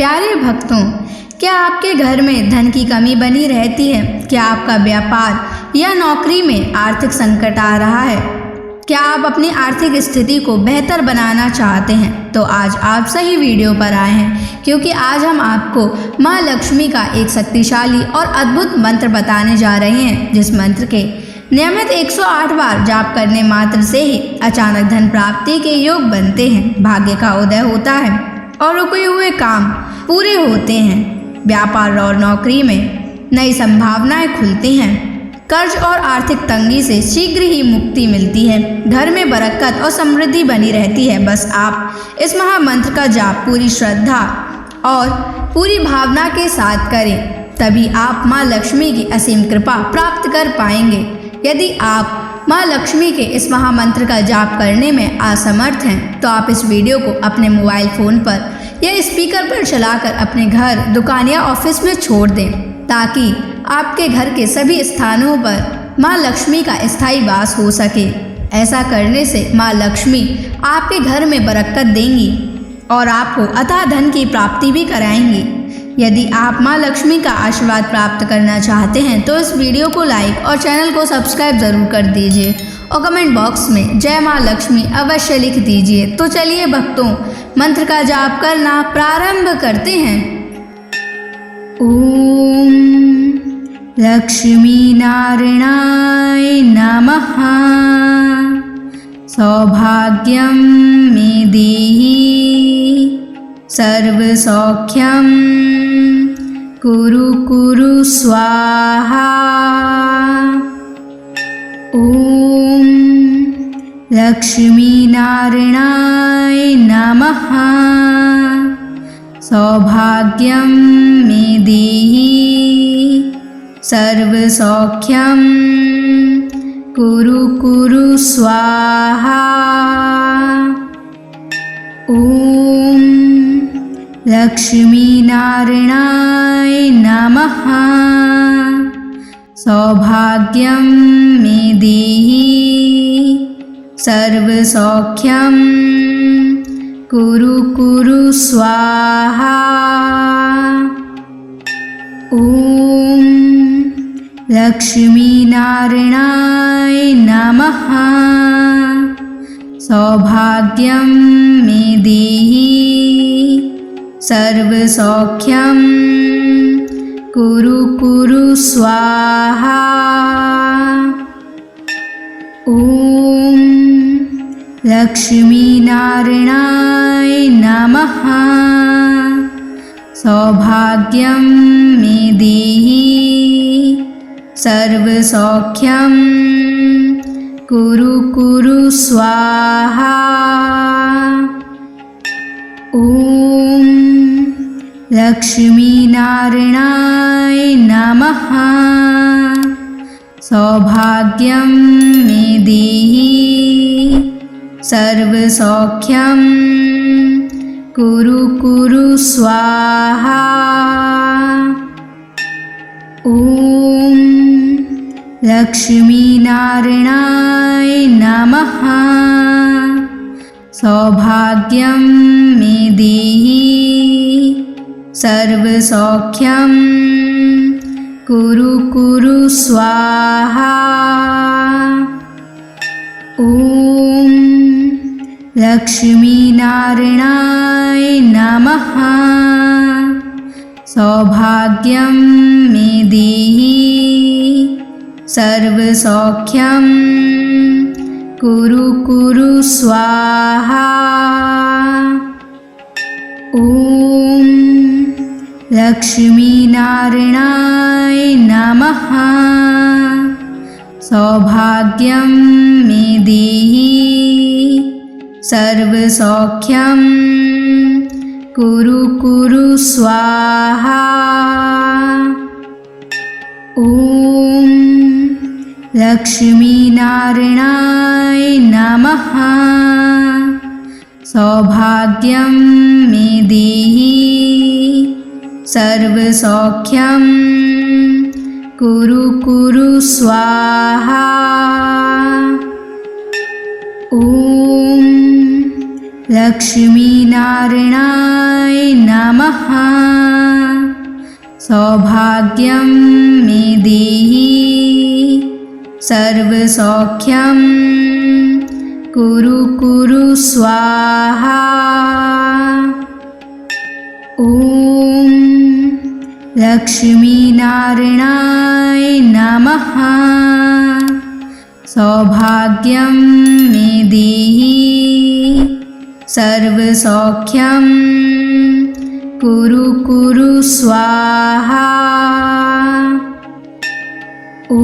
प्यारे भक्तों, क्या आपके घर में धन की कमी बनी रहती है? क्या आपका व्यापार या नौकरी में आर्थिक संकट आ रहा है? क्या आप अपनी आर्थिक स्थिति को बेहतर बनाना चाहते हैं? तो आज आप सही वीडियो पर आए हैं, क्योंकि आज हम आपको माँ लक्ष्मी का एक शक्तिशाली और अद्भुत मंत्र बताने जा रहे हैं, जिस मंत्र के नियमित 108 बार जाप करने मात्र से ही अचानक धन प्राप्ति के योग बनते हैं, भाग्य का उदय होता है और रुके हुए काम पूरे होते हैं। व्यापार और नौकरी में नई संभावनाएं खुलती हैं। कर्ज और आर्थिक तंगी से शीघ्र ही मुक्ति मिलती है। घर में बरकत और समृद्धि बनी रहती है। बस आप इस महामंत्र का जाप पूरी श्रद्धा और पूरी भावना के साथ करें, तभी आप माँ लक्ष्मी की असीम कृपा प्राप्त कर पाएंगे। यदि आप माँ लक्ष्मी के इस महामंत्र का जाप करने में असमर्थ हैं, तो आप इस वीडियो को अपने मोबाइल फ़ोन पर या स्पीकर पर चलाकर अपने घर, दुकान या ऑफिस में छोड़ दें, ताकि आपके घर के सभी स्थानों पर माँ लक्ष्मी का स्थायी वास हो सके। ऐसा करने से माँ लक्ष्मी आपके घर में बरकत देंगी और आपको अथाह धन की प्राप्ति भी कराएंगी। यदि आप माँ लक्ष्मी का आशीर्वाद प्राप्त करना चाहते हैं, तो इस वीडियो को लाइक और चैनल को सब्सक्राइब ज़रूर कर दीजिए और कमेंट बॉक्स में जय माँ लक्ष्मी अवश्य लिख दीजिए। तो चलिए भक्तों, मंत्र का जाप करना प्रारंभ करते हैं। ओम लक्ष्मी नारायणाय नमः। सौभाग्यं मे देहि सर्वसौख्यं कुरु कुरु स्वाहा। ओम लक्ष्मी नारायणाय नमः। सौभाग्यं मे देहि सर्वसौख्यं कुरु कुरु स्वाहा। ओम लक्ष्मी नारायणाय नमः। सौभाग्यं मे देहि सर्वसौख्यं कुरु कुरु स्वाहा। ओम लक्ष्मी नारायणाय नमः। सौभाग्यं मे देहि सर्वसौख्यं कुरु कुरु स्वाहा। ओम लक्ष्मी नारायणाय नमः। सौभाग्यं मे देहि सर्वसौख्यं कुरु कुरु स्वाहा। ओम लक्ष्मी नारायणाय नमः। सौभाग्यं मे देहि सर्वसौख्यं कुरु कुरु स्वाहा। ओम लक्ष्मी नारायणाय नमः। सौभाग्यं मे देहि सर्वसौख्यं कुरु कुरु स्वाहा। ओम लक्ष्मी नारायणाय नमः। सौभाग्यं मे देहि सर्वसौख्यं कुरु कुरु स्वाहा। ओम लक्ष्मी नारायणाय नमः। सौभाग्यं मे देहि सर्वसौख्यं कुरु कुरु स्वाहा। ओम लक्ष्मी नारायणाय नमः। सौभाग्यं मे देहि सर्वसौख्यं कुरु कुरु स्वाहा। ओम लक्ष्मीनारायणाय नमः। सौभाग्यं मे देहि सर्वसौख्यं कुरु कुरु स्वाहा। ॐ लक्ष्मीनारायणाय नमः। सौभाग्यं मे देहि सर्वसौख्यं कुरु कुरु स्वाहा। ॐ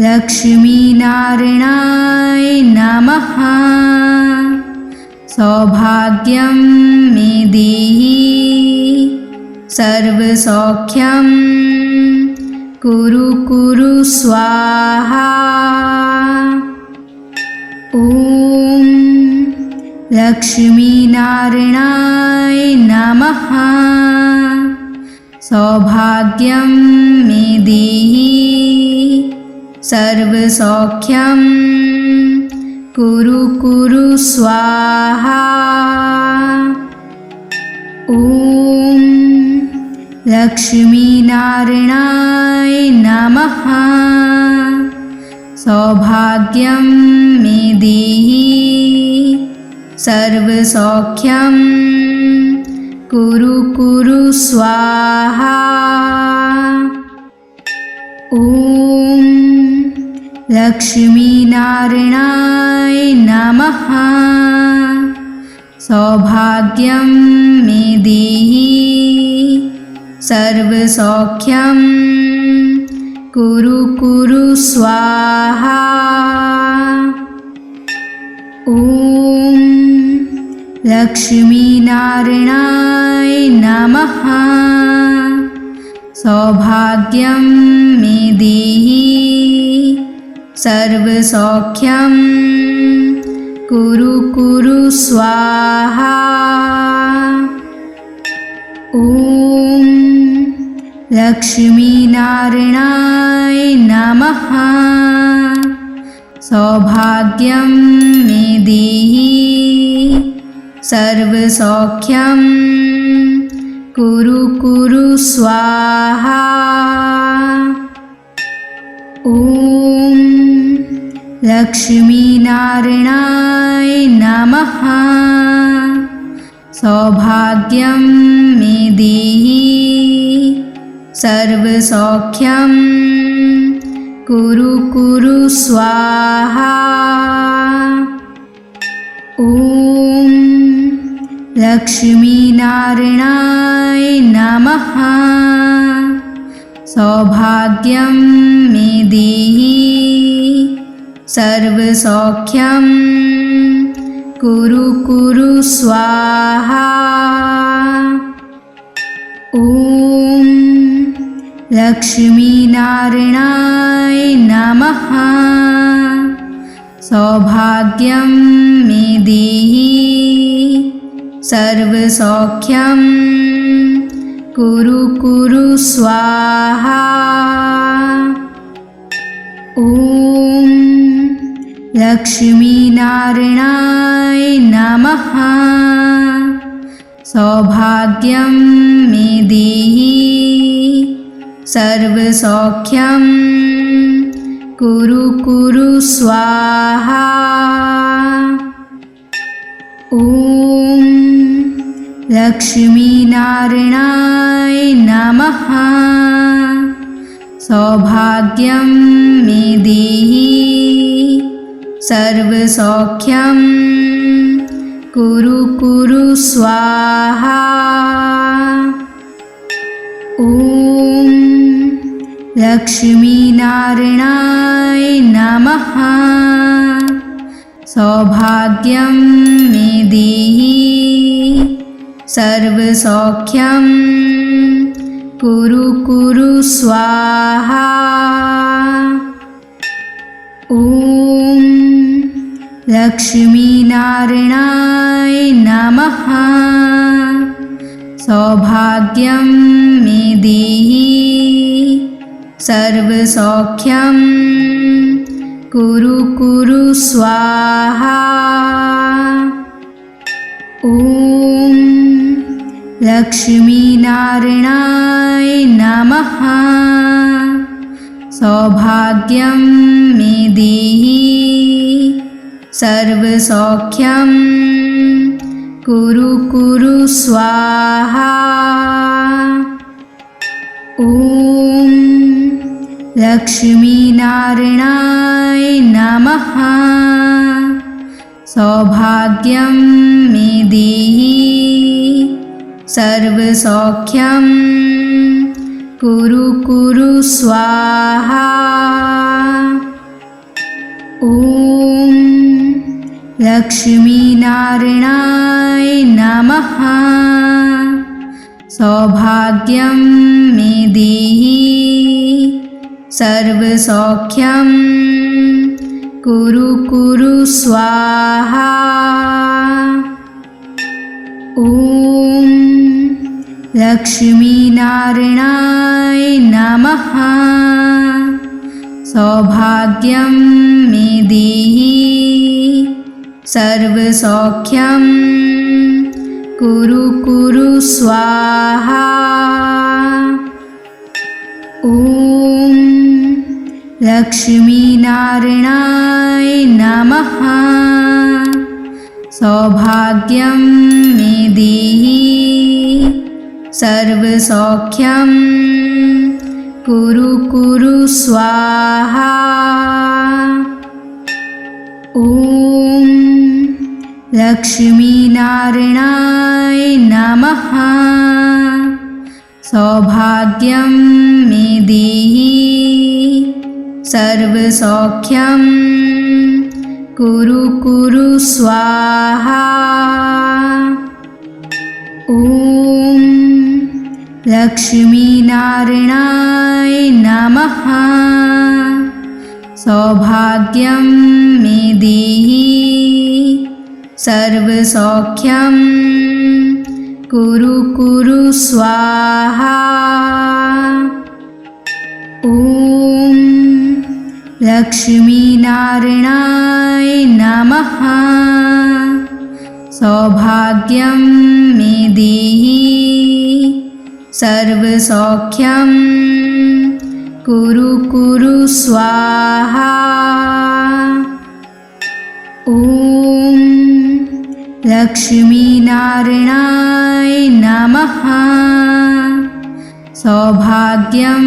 लक्ष्मीनारायणाय नमः। सौभाग्यं मे देहि सर्वसौख्यं कुरु कुरु स्वाहा। ॐ लक्ष्मीनारायणाय नमः। सौभाग्यं मे देहि सर्वसौख्यं कुरु कुरु स्वाहा। ॐ लक्ष्मीनारायणाय नमः। सौभाग्यं मे देहि सर्वसौख्यं कुरु कुरु स्वाहा। ॐ लक्ष्मीनारायणाय नमः। सौभाग्यं मे देहि सर्वसौख्यं कुरु कुरु स्वाहा। ॐ लक्ष्मीनारायणाय नमः। सौभाग्यं मे देहि सर्वसौख्यं कुरु कुरु स्वाहा। ॐ लक्ष्मीनारायणाय नमः। सौभाग्यं मे देहि सर्वसौख्यं कुरु कुरु स्वाहा। ॐ लक्ष्मीनारायणाय नमः। सौभाग्यं मे देहि सर्वसौख्यं कुरु कुरु स्वाहा। ॐ लक्ष्मीनारायणाय नमः। सौभाग्यं मे देहि सर्वसौख्यं कुरु कुरु स्वाहा। ॐ लक्ष्मीनारायणाय नमः। सौभाग्यं मे देहि सर्वसौख्यं कुरु कुरु स्वाहा। ॐ लक्ष्मीनारायणाय नमः। सौभाग्यं मे देहि सर्वसौख्यं कुरु कुरु स्वाहा। ॐ लक्ष्मीनारायणाय नमः। सौभाग्यं मे देहि सर्वसौख्यं कुरु कुरु स्वाहा। ॐ लक्ष्मीनारायणाय नमः। सौभाग्यं मे देहि सर्वसौख्यं कुरु कुरु स्वाहा। ॐ लक्ष्मीनारायणाय नमः। सौभाग्यं मे देहि सर्वसौख्यं कुरु कुरु स्वाहा। ॐ लक्ष्मीनारायणाय नमः। सौभाग्यं मे देहि सर्वसौख्यं कुरु कुरु स्वाहा। ॐ लक्ष्मीनारायणाय नमः। सौभाग्यं मे देहि सर्वसौख्यं कुरु कुरु स्वाहा। ॐ लक्ष्मीनारायणाय नमः। सौभाग्यं मे देहि सर्वसौख्यं कुरु कुरु स्वाहा। ॐ लक्ष्मीनारायणाय नमः। सौभाग्यं मे देहि सर्वसौख्यं कुरु कुरु स्वाहा। ॐ लक्ष्मीनारायणाय नमः। सौभाग्यं मे देहि सर्वसौख्यं कुरु कुरु स्वाहा। ॐ लक्ष्मीनारायणाय नमः। सौभाग्यं मे देहि सर्वसौख्यं कुरु कुरु स्वाहा। ॐ लक्ष्मीनारायणाय नमः। सौभाग्यं मे देहि सर्वसौख्यं कुरु कुरु स्वाहा। ॐ लक्ष्मीनारायणाय नमः। सौभाग्यं मे देहि सर्वसौख्यं कुरु कुरु स्वाहा। ॐ लक्ष्मीनारायणाय नमः। सौभाग्यं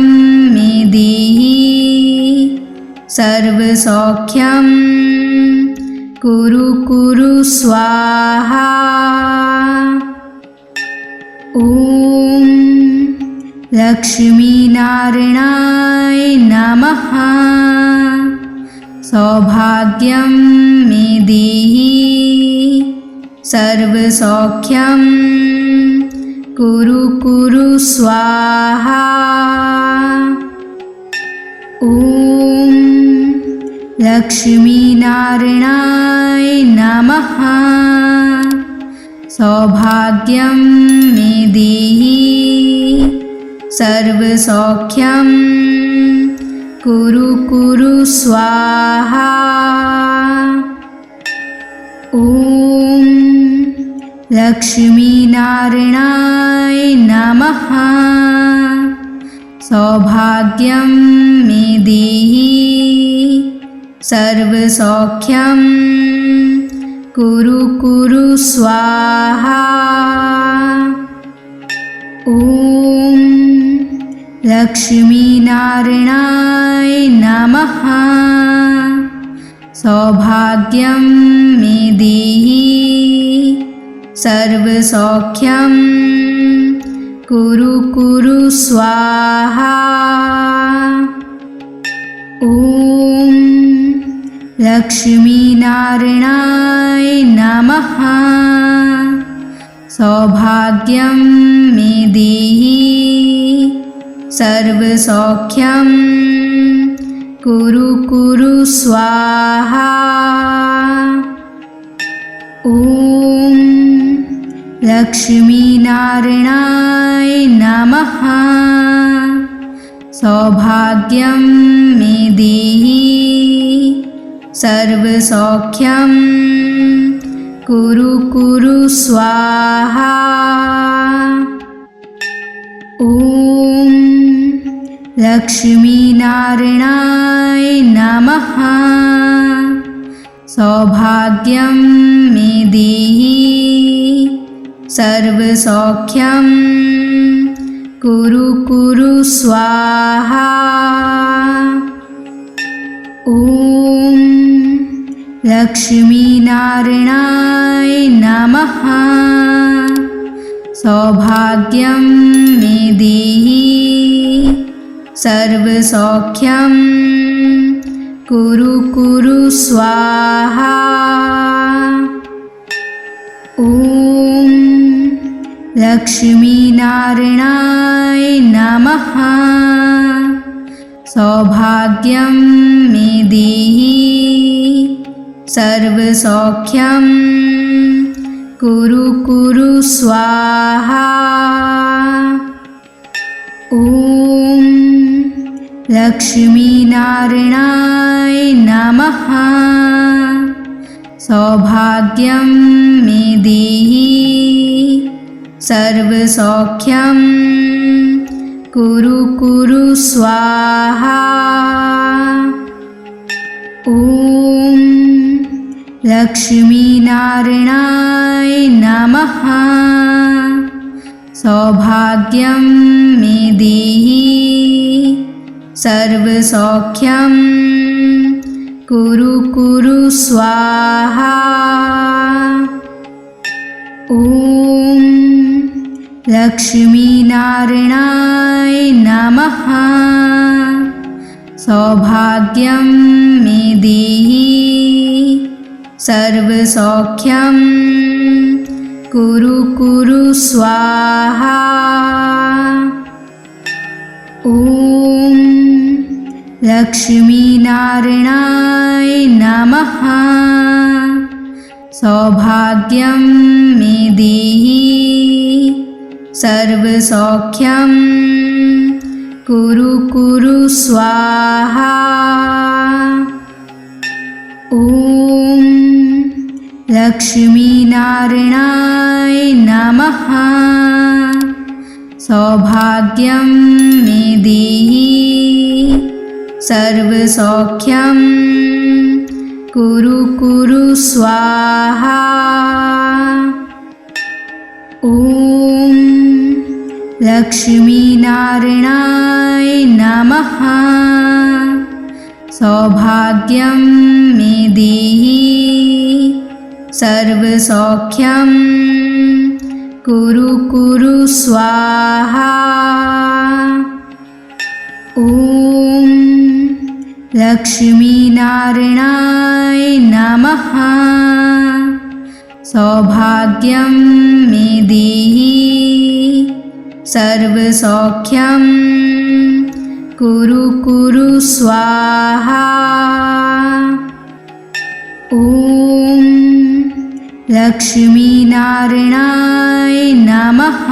मे देहि सर्वसौख्यं कुरु कुरु स्वाहा। ॐ लक्ष्मीनारायणाय नमः। सौभाग्यं मे देहि सर्वसौख्यं कुरु कुरु स्वाहा। ॐ लक्ष्मीनारायणाय नमः। सौभाग्यं मे देहि सर्वसौख्यं कुरु कुरु स्वाहा। ॐ लक्ष्मीनारायणाय नमः। सौभाग्यं मे देहि सर्वसौख्यं कुरु कुरु स्वाहा। ॐ लक्ष्मीनारायणाय नमः। सौभाग्यं मे देहि सर्वसौख्यं कुरु कुरु स्वाहा। ॐ लक्ष्मीनारायणाय नमः। सौभाग्यं मे देहि सर्वसौख्यं कुरु कुरु स्वाहा। ॐ लक्ष्मीनारायणाय नमः। सौभाग्यं मे देहि सर्वसौख्यं कुरु कुरु स्वाहा। ॐ लक्ष्मीनारायणाय नमः। सौभाग्यं मे देहि सर्वसौख्यं कुरु कुरु स्वाहा। ॐ लक्ष्मीनारायणाय नमः। सौभाग्यं मे देहि सर्वसौख्यं कुरु कुरु स्वाहा। ॐ लक्ष्मीनारायणाय नमः। सौभाग्यं मे देहि सर्वसौख्यं कुरु कुरु स्वाहा। ॐ लक्ष्मीनारायणाय नमः। सौभाग्यं मे देहि सर्वसौख्यं कुरु कुरु स्वाहा। ॐ लक्ष्मीनारायणाय नमः। सौभाग्यं मे देहि सर्वसौख्यं कुरु कुरु स्वाहा। ॐ लक्ष्मीनारायणाय नमः। सौभाग्यं मे देहि सर्वसौख्यं कुरु कुरु स्वाहा। ॐ लक्ष्मीनारायणाय नमः। सौभाग्यं मे देहि सर्वसौख्यं कुरु कुरु स्वाहा। ॐ लक्ष्मीनारायणाय नमः। सौभाग्यं मे देहि सर्वसौख्यं कुरु कुरु स्वाहा। ॐ लक्ष्मीनारायणाय नमः। सौभाग्यं मे देहि सर्वसौख्यं कुरु कुरु स्वाहा। ॐ लक्ष्मीनारायणाय नमः। सौभाग्यं मे देहि सर्वसौख्यं कुरु कुरु स्वाहा। ॐ लक्ष्मीनारायणाय नमः।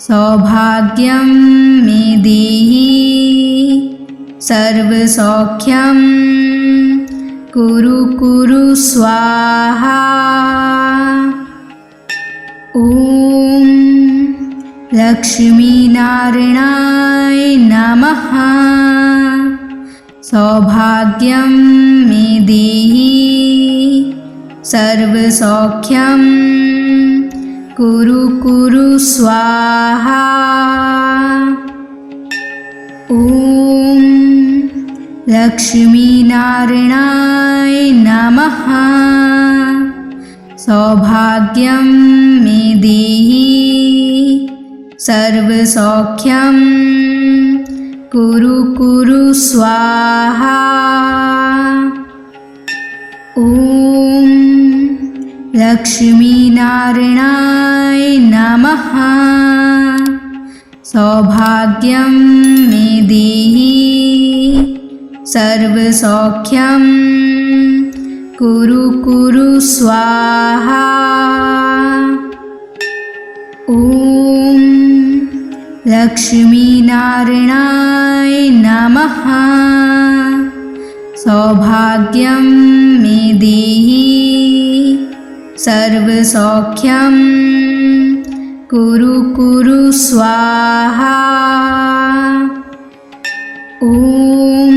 सौभाग्यं मे देहि सर्वसौख्यं कुरु कुरु स्वाहा। ॐ लक्ष्मीनारायणाय नमः। सौभाग्यं मे देहि सर्वसौख्यं कुरु कुरु स्वाहा। ॐ लक्ष्मीनारायणाय नमः। सौभाग्यं मे देहि सर्वसौख्यं कुरु कुरु स्वाहा। ॐ लक्ष्मीनारायणाय नमः। सौभाग्यं मे देहि सर्वसौख्यं कुरु कुरु स्वाहा। ॐ लक्ष्मीनारायणाय नमः। सौभाग्यं मे देहि सर्वसौख्यं कुरु कुरु स्वाहा। ॐ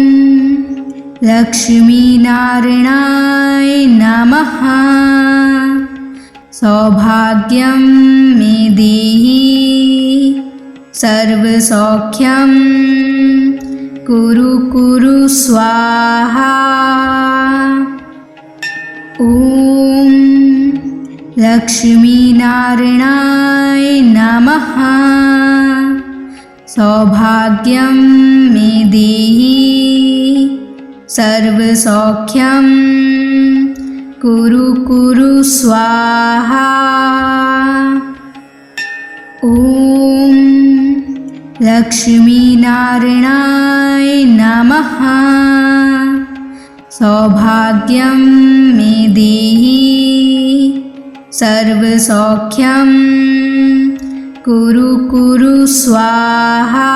लक्ष्मीनारायणाय नमः। सौभाग्यं मे देहि सर्वसौख्यं कुरु कुरु स्वाहा। ॐ लक्ष्मीनारायणाय नमः। सौभाग्यं मे देहि सर्वसौख्यं कुरु कुरु स्वाहा। ॐ लक्ष्मीनारायणाय नमः। सौभाग्यं मे देहि सर्वसौख्यं कुरु कुरु स्वाहा।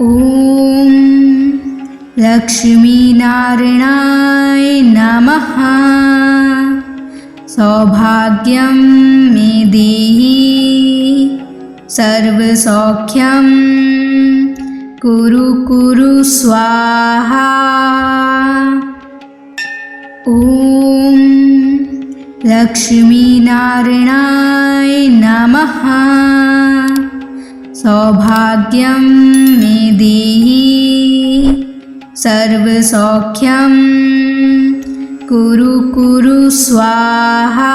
ॐ लक्ष्मीनारायणाय नमः। सौभाग्यं मे देहि सर्वसौख्यं कुरु कुरु स्वाहा। ॐ लक्ष्मीनारायणाय नमः। सौभाग्यं मे देहि सर्वसौख्यं कुरु कुरु स्वाहा।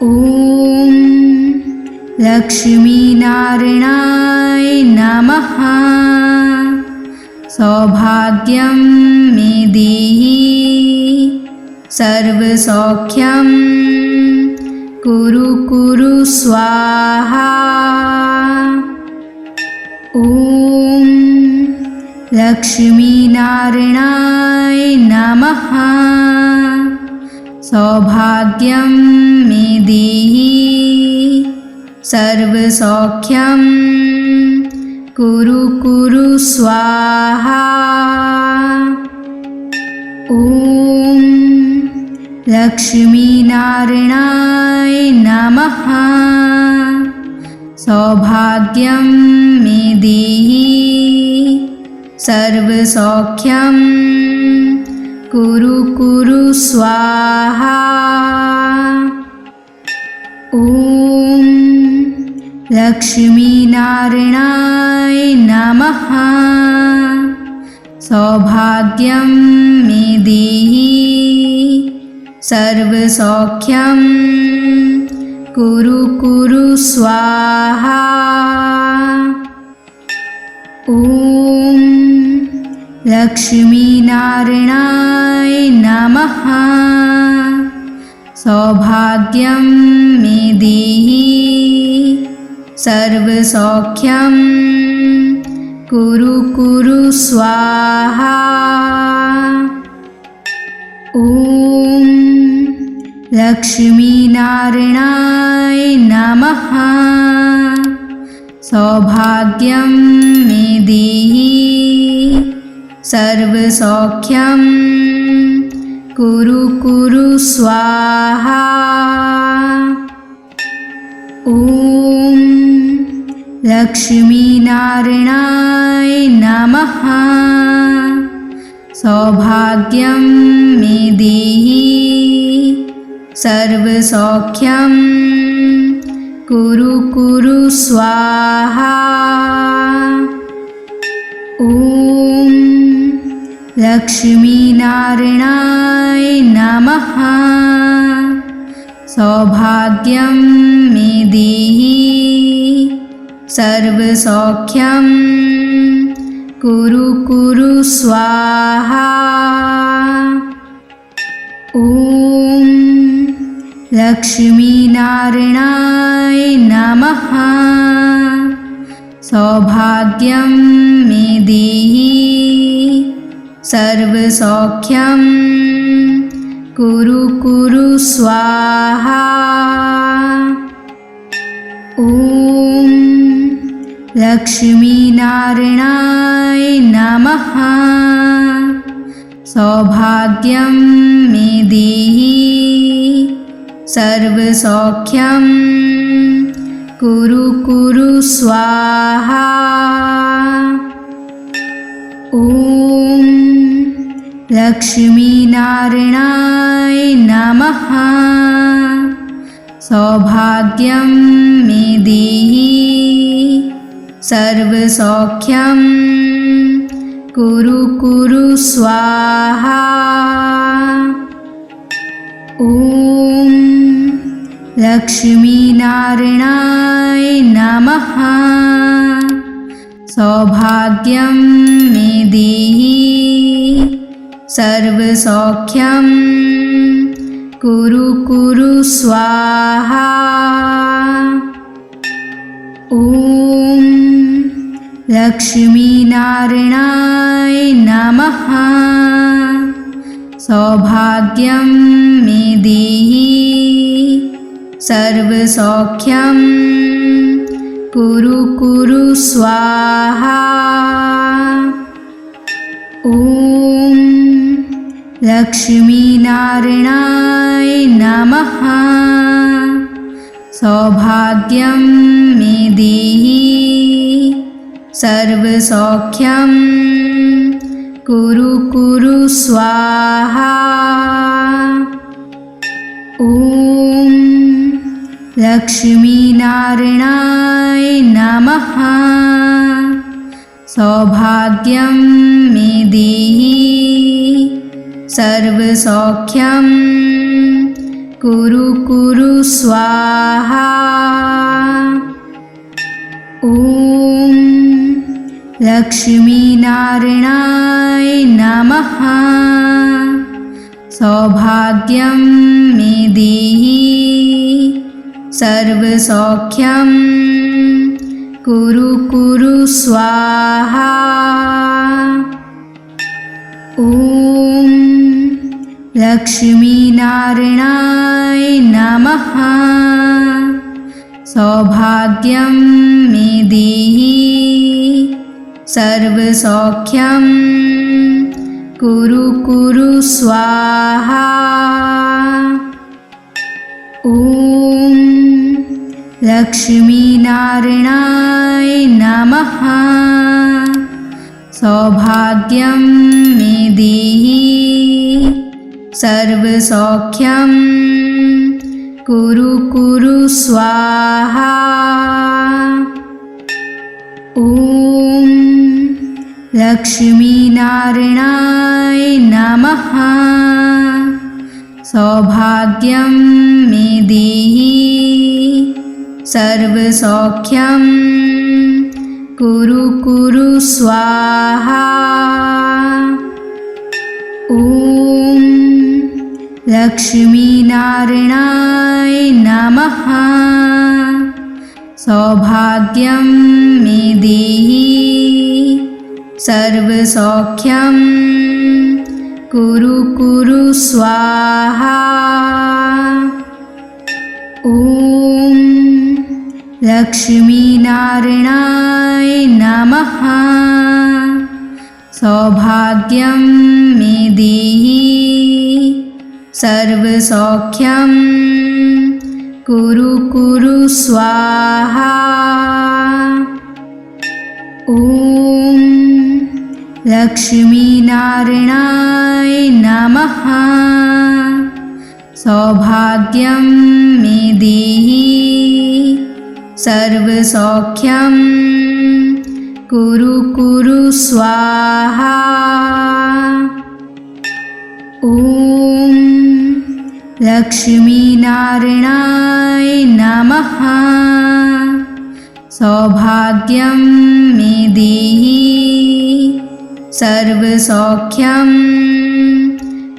ॐ लक्ष्मीनारायणाय नमः। सौभाग्यं मे देहि सर्वसौख्यं कुरु कुरु स्वाहा। ॐ लक्ष्मीनारायणाय नमः। सौभाग्यं मे देहि सर्वसौख्यं कुरु कुरु स्वाहा। ॐ लक्ष्मीनारायणाय नमः। सौभाग्यं मे देहि सर्वसौख्यं कुरु कुरु स्वाहा। ॐ लक्ष्मीनारायणाय नमः। सौभाग्यं मे देहि सर्वसौख्यं कुरु कुरु स्वाहा। ॐ लक्ष्मीनारायणाय नमः। सौभाग्यं मे देहि सर्वसौख्यं कुरु कुरु स्वाहा। ॐ लक्ष्मीनारायणाय नमः। सौभाग्यं मे देहि सर्वसौख्यं कुरु कुरु स्वाहा। ॐ लक्ष्मीनारायणाय नमः। सौभाग्यं मे देहि सर्वसौख्यं कुरु कुरु स्वाहा। ॐ लक्ष्मीनारायणाय नमः। सौभाग्यं मे देहि सर्वसौख्यं कुरु कुरु स्वाहा। ॐ लक्ष्मीनारायणाय नमः। सौभाग्यं मे देहि सर्वसौख्यं कुरु कुरु स्वाहा। ॐ लक्ष्मीनारायणाय नमः। सौभाग्यं मे देहि सर्वसौख्यं कुरु कुरु स्वाहा। ॐ लक्ष्मीनारायणाय नमः। सौभाग्यं मे देहि सर्वसौख्यं कुरु कुरु स्वाहा। ॐ लक्ष्मीनारायणाय नमः। सौभाग्यं मे देहि सर्वसौख्यं कुरु कुरु स्वाहा। ॐ लक्ष्मीनारायणाय नमः। सौभाग्यं मे देहि सर्वसौख्यं कुरु कुरु स्वाहा। ॐ लक्ष्मीनारायणाय नमः। सौभाग्यं मे देहि सर्वसौख्यं कुरु कुरु स्वाहा। ॐ लक्ष्मीनारायणाय नमः। सौभाग्यं मे देहि सर्वसौख्यं कुरु कुरु स्वाहा। ॐ लक्ष्मीनारायणाय नमः। सौभाग्यं मे देहि सर्वसौख्यं कुरु कुरु स्वाहा। ॐ लक्ष्मीनारायणाय नमः। सौभाग्यं मे देहि सर्वसौख्यं कुरु कुरु स्वाहा। ॐ लक्ष्मीनारायणाय नमः। सौभाग्यं मे देहि सर्वसौख्यं कुरु कुरु स्वाहा। ॐ लक्ष्मीनारायणाय नमः। सौभाग्यं मे देहि सर्वसौख्यं कुरु कुरु स्वाहा। ॐ लक्ष्मीनारायणाय नमः। सौभाग्यं मे देहि सर्वसौख्यं कुरु कुरु स्वाहा। ॐ लक्ष्मीनारायणाय नमः। सौभाग्यं मे देहि सर्वसौख्यं कुरु कुरु स्वाहा। ॐ लक्ष्मीनारायणाय नमः। सौभाग्यं मे देहि सर्वसौख्यं कुरु कुरु स्वाहा। ॐ लक्ष्मीनारायणाय नमः। सौभाग्यं मे देहि सर्वसौख्यं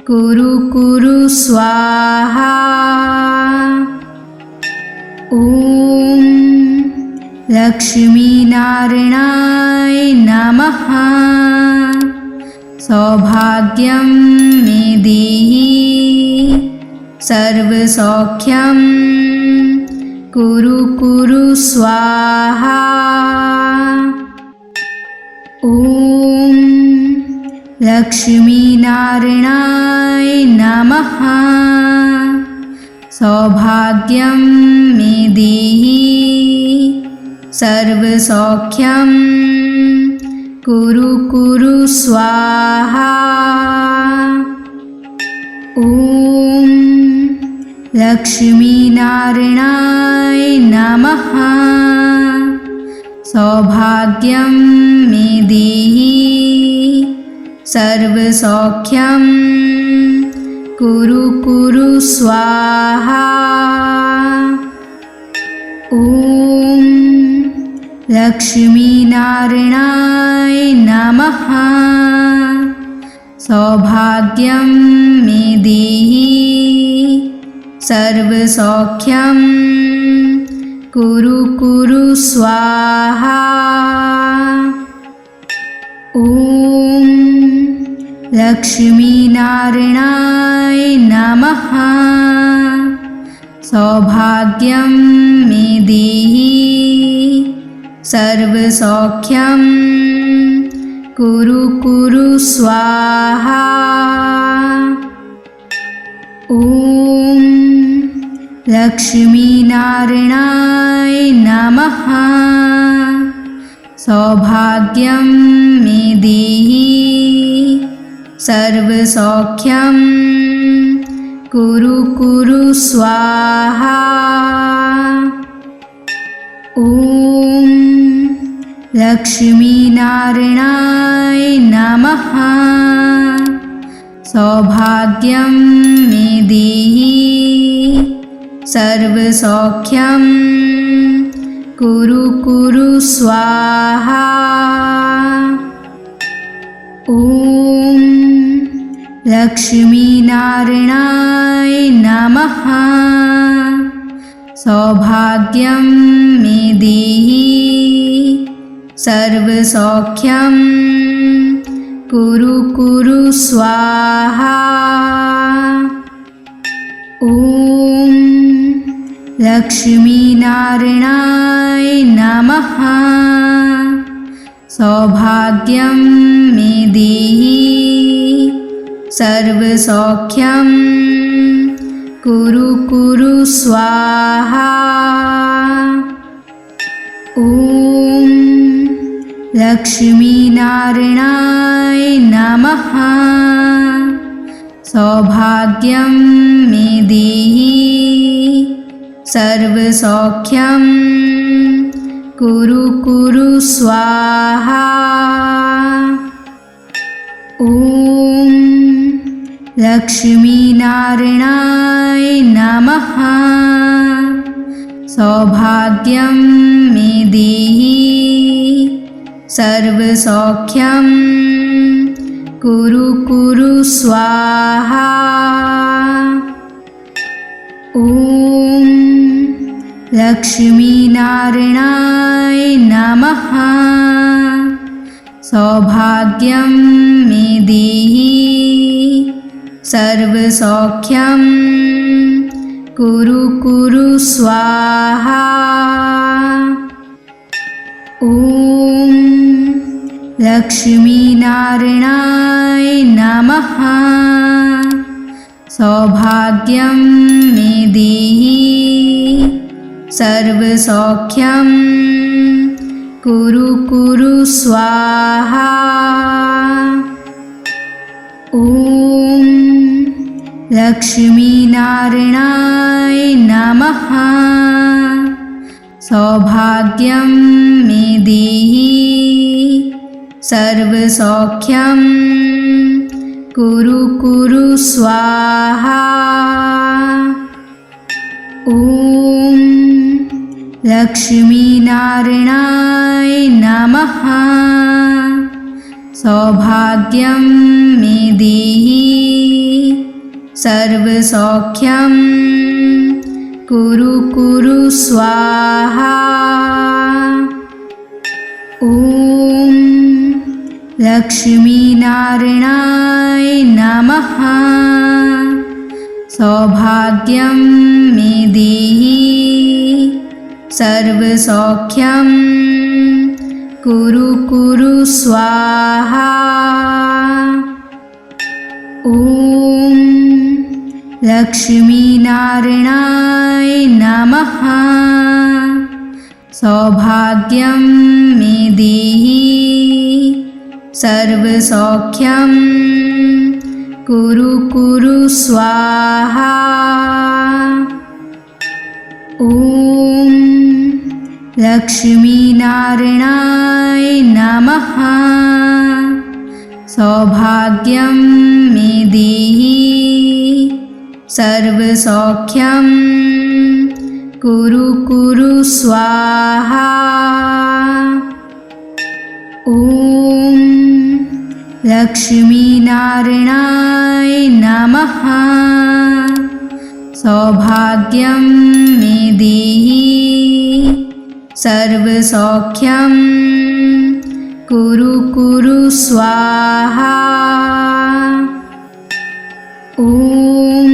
कुरु कुरु स्वाहा। ॐ लक्ष्मीनारायणाय नमः। सौभाग्यं मे देहि सर्वसौख्यं कुरु कुरु स्वाहा। ॐ लक्ष्मीनारायणाय नमः। सौभाग्यं मे देहि सर्वसौख्यं कुरु कुरु स्वाहा। ॐ लक्ष्मीनारायणाय नमः। सौभाग्यं मे देहि सर्वसौख्यं कुरु कुरु स्वाहा। ॐ लक्ष्मीनारायणाय नमः। सौभाग्यं मे देहि सर्वसौख्यं कुरु कुरु स्वाहा। ॐ लक्ष्मीनारायणाय नमः। सौभाग्यं मे देहि सर्वसौख्यं कुरु कुरु स्वाहा। ॐ लक्ष्मीनारायणाय नमः। सौभाग्यं मे देहि सर्वसौख्यं कुरु कुरु स्वाहा। ॐ लक्ष्मीनारायणाय नमः। सौभाग्यं मे देहि सर्वसौख्यं कुरु कुरु स्वाहा। ॐ लक्ष्मीनारायणाय नमः। सौभाग्यं मे देहि सर्वसौख्यं कुरु कुरु स्वाहा। ॐ लक्ष्मीनारायणाय नमः। सौभाग्यं मे देहि सर्वसौख्यं कुरु कुरु स्वाहा। ॐ लक्ष्मीनारायणाय नमः। सौभाग्यं मे देहि सर्वसौख्यं कुरु कुरु स्वाहा। ॐ लक्ष्मीनारायणाय नमः। सौभाग्यं मे देहि सर्वसौख्यं कुरु कुरु स्वाहा। ॐ लक्ष्मीनारायणाय नमः। सौभाग्यं मे देहि सर्वसौख्यं कुरु कुरु स्वाहा। ॐ लक्ष्मीनारायणाय नमः। सौभाग्यं मे देहि सर्वसौख्यं कुरु कुरु स्वाहा। ॐ लक्ष्मीनारायणाय नमः। सौभाग्यं मे देहि सर्वसौख्यं कुरु कुरु स्वाहा। ॐ लक्ष्मीनारायणाय नमः। सौभाग्यं मे देहि सर्वसौख्यं कुरु कुरु स्वाहा। ॐ लक्ष्मीनारायणाय नमः। सौभाग्यं मे देहि सर्वसौख्यं कुरु कुरु स्वाहा। ॐ लक्ष्मीनारायणाय नमः। सौभाग्यं मे देहि सर्वसौख्यं कुरु कुरु स्वाहा। ॐ लक्ष्मीनारायणाय नमः। सौभाग्यं मे देहि सर्वसौख्यं कुरु कुरु स्वाहा। ॐ लक्ष्मीनारायणाय नमः। सौभाग्यं मे देहि सर्वसौख्यं कुरु कुरु स्वाहा। ॐ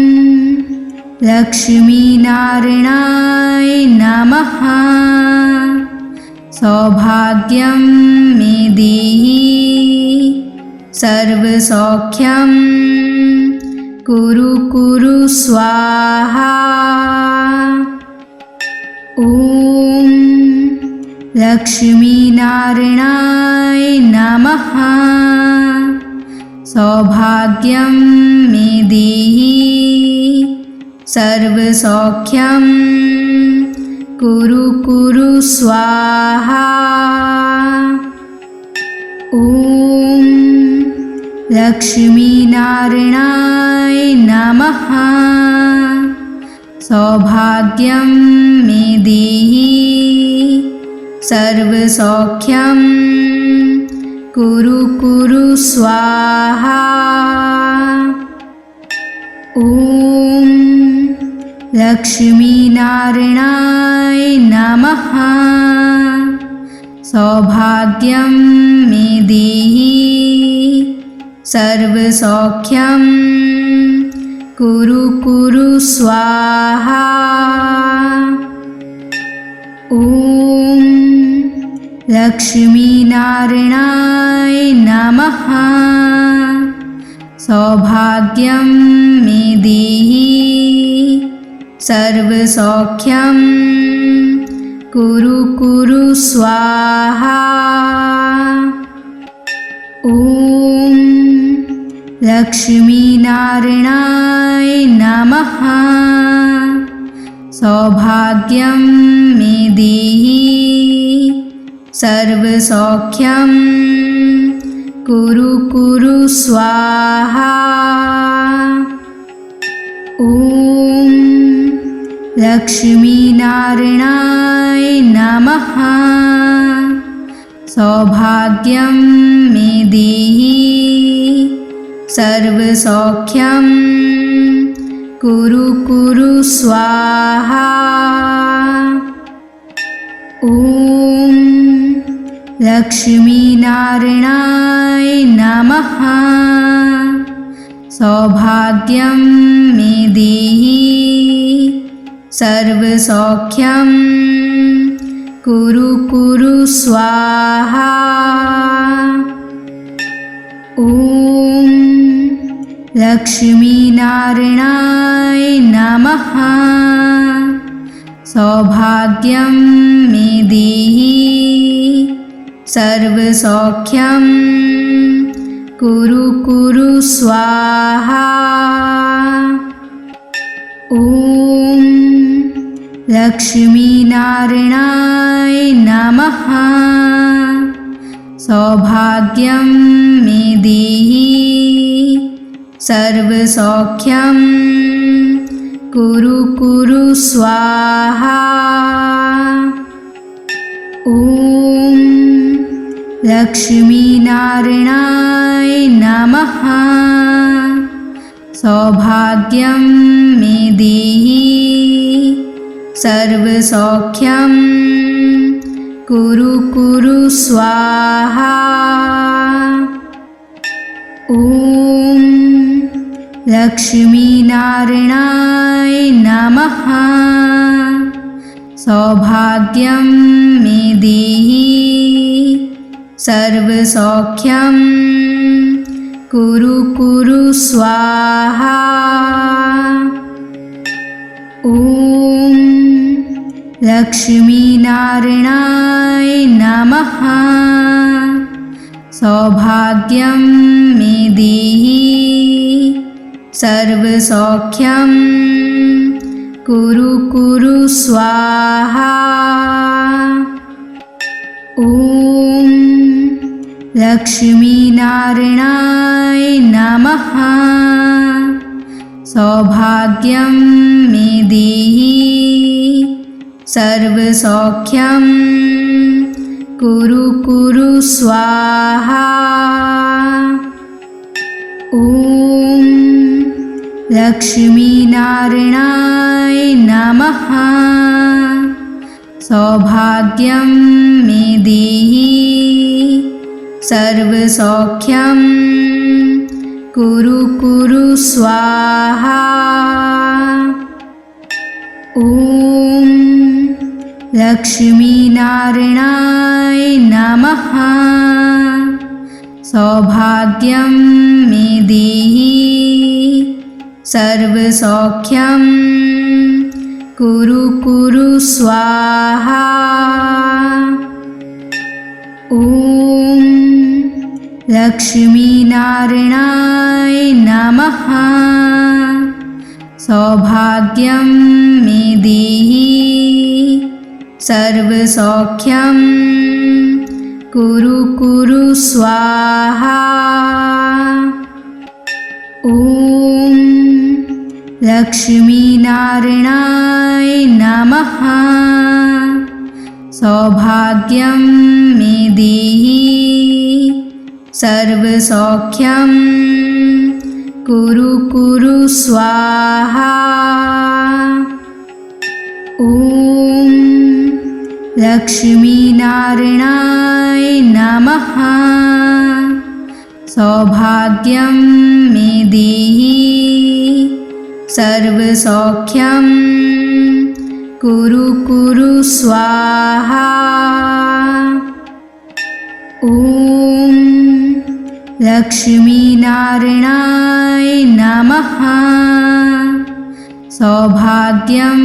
लक्ष्मीनारायणाय नमः। सौभाग्यं मे देहि सर्वसौख्यं कुरु कुरु स्वाहा। ॐ लक्ष्मीनारायणाय नमः। सौभाग्यं मे देहि सर्वसौख्यं कुरु कुरु स्वाहा। ॐ लक्ष्मीनारायणाय नमः। सौभाग्यं मे देहि सर्वसौख्यं कुरु कुरु स्वाहा। ॐ लक्ष्मीनारायणाय नमः। सौभाग्यं मे देहि सर्वसौख्यं कुरु कुरु स्वाहा। ॐ लक्ष्मीनारायणाय नमः। सौभाग्यं मे देहि सर्वसौख्यं कुरु कुरु स्वाहा। ॐ लक्ष्मीनारायणाय नमः। सौभाग्यं मे देहि सर्वसौख्यं कुरु कुरु स्वाहा। ॐ लक्ष्मीनारायणाय नमः। सौभाग्यं मे देहि सर्वसौख्यं कुरु कुरु स्वाहा। ॐ लक्ष्मीनारायणाय नमः। सौभाग्यं मे देहि सर्वसौख्यं कुरु कुरु स्वाहा। ॐ लक्ष्मीनारायणाय नमः। सौभाग्यं मे देहि सर्वसौख्यं कुरु कुरु स्वाहा। ॐ लक्ष्मीनारायणाय नमः। सौभाग्यं मे देहि सर्वसौख्यं कुरु कुरु स्वाहा। ॐ लक्ष्मीनारायणाय नमः। सौभाग्यं मे देहि सर्वसौख्यं कुरु कुरु स्वाहा। ॐ लक्ष्मीनारायणाय नमः। सौभाग्यं मे देहि सर्वसौख्यं कुरु कुरु स्वाहा। ॐ लक्ष्मीनारायणाय नमः। सौभाग्यं मे देहि सर्वसौख्यं कुरु कुरु स्वाहा। ॐ लक्ष्मीनारायणाय नमः। सौभाग्यं मे देहि सर्वसौख्यं कुरु कुरु स्वाहा। ॐ लक्ष्मीनारायणाय नमः। सौभाग्यं मे देहि सर्वसौख्यं कुरु कुरु स्वाहा। ॐ लक्ष्मीनारायणाय नमः। सौभाग्यं मे देहि सर्वसौख्यं कुरु कुरु स्वाहा। ॐ लक्ष्मीनारायणाय नमः। सौभाग्यं मे देहि सर्वसौख्यं कुरु कुरु स्वाहा। ॐ लक्ष्मीनारायणाय नमः। सौभाग्यं मे देहि सर्वसौख्यं कुरु कुरु स्वाहा। ॐ लक्ष्मीनारायणाय नमः। सौभाग्यं मे देहि सर्वसौख्यं कुरु कुरु स्वाहा। ॐ लक्ष्मीनारायणाय नमः। सौभाग्यं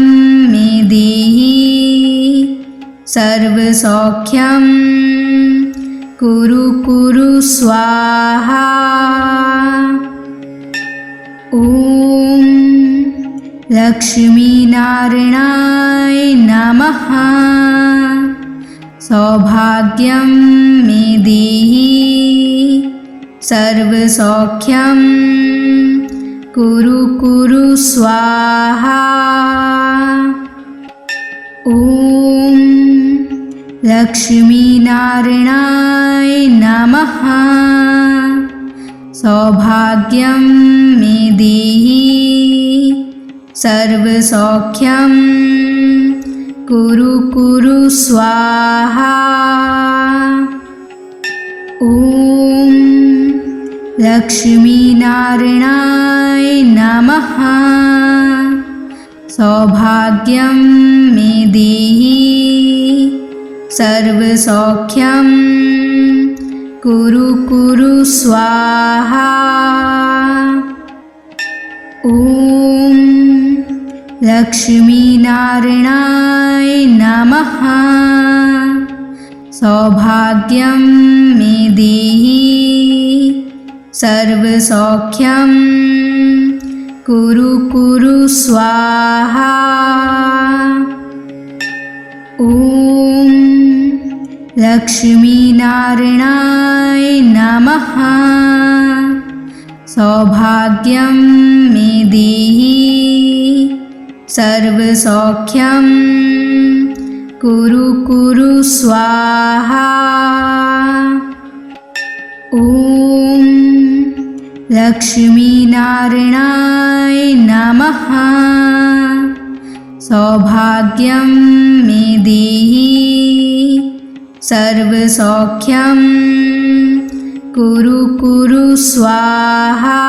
मे देहि सर्वसौख्यं कुरु कुरु स्वाहा। ॐ लक्ष्मीनारायणाय नमः। सौभाग्यं मे देहि सर्वसौख्यं कुरु कुरु स्वाहा। ॐ लक्ष्मीनारायणाय नमः। सौभाग्यं मे देहि सर्वसौख्यं कुरु कुरु स्वाहा। ॐ लक्ष्मीनारायणाय नमः। सौभाग्यं मे देहि सर्वसौख्यं कुरु कुरु स्वाहा। ॐ लक्ष्मीनारायणाय नमः। सौभाग्यं मे देहि सर्वसौख्यं कुरु कुरु स्वाहा। ॐ लक्ष्मीनारायणाय नमः। सौभाग्यं मे देहि सर्वसौख्यं कुरु कुरु स्वाहा। ॐ लक्ष्मीनारायणाय नमः। सौभाग्यं मे देहि सर्वसौख्यं कुरु कुरु स्वाहा।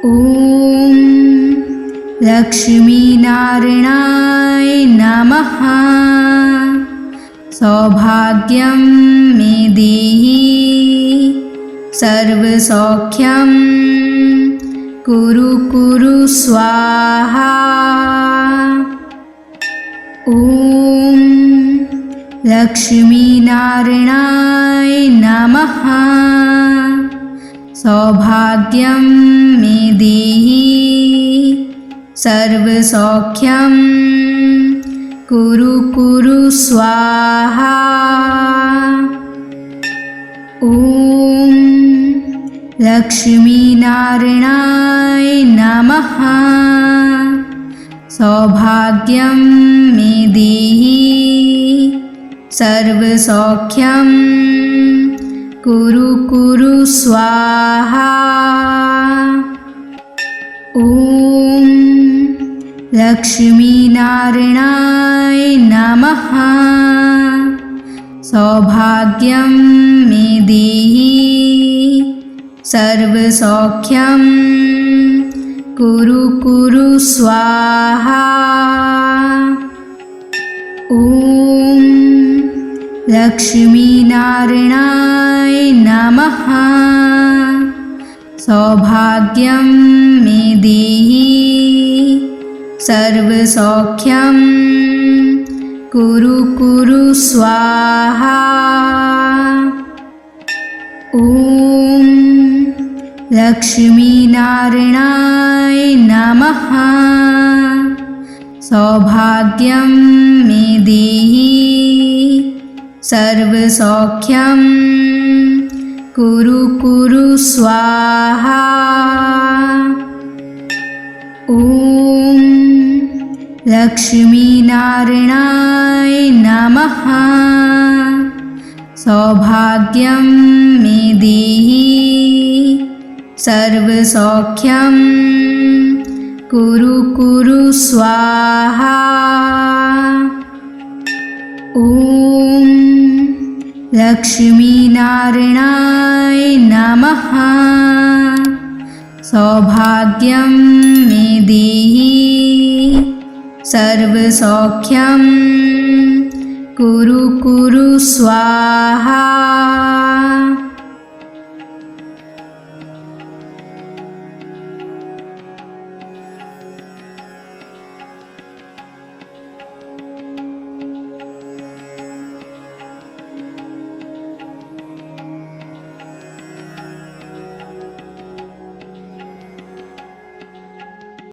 ॐ लक्ष्मीनारायणाय नमः। सौभाग्यं मे देहि सर्वसौख्यं कुरु कुरु स्वाहा। ॐ लक्ष्मीनारायणाय नमः। सौभाग्यं मे देहि सर्वसौख्यं कुरु कुरु स्वाहा। ॐ लक्ष्मीनारायणाय नमः। सौभाग्यं मे देहि सर्वसौख्यं कुरु कुरु स्वाहा। ॐ लक्ष्मीनारायणाय नमः। सौभाग्यं मे देहि सर्वसौख्यं कुरु कुरु स्वाहा। ॐ लक्ष्मीनारायणाय नमः। सौभाग्यं मे देहि सर्वसौख्यं कुरु कुरु स्वाहा। ॐ लक्ष्मीनारायणाय नमः। सौभाग्यं मे देहि सर्वसौख्यं कुरु कुरु स्वाहा। ॐ लक्ष्मीनारायणाय नमः। सौभाग्यं मे देहि सर्वसौख्यं कुरु कुरु स्वाहा। ॐ लक्ष्मीनारायणाय नमः। सौभाग्यं मे देहि सर्वसौख्यं कुरु कुरु स्वाहा।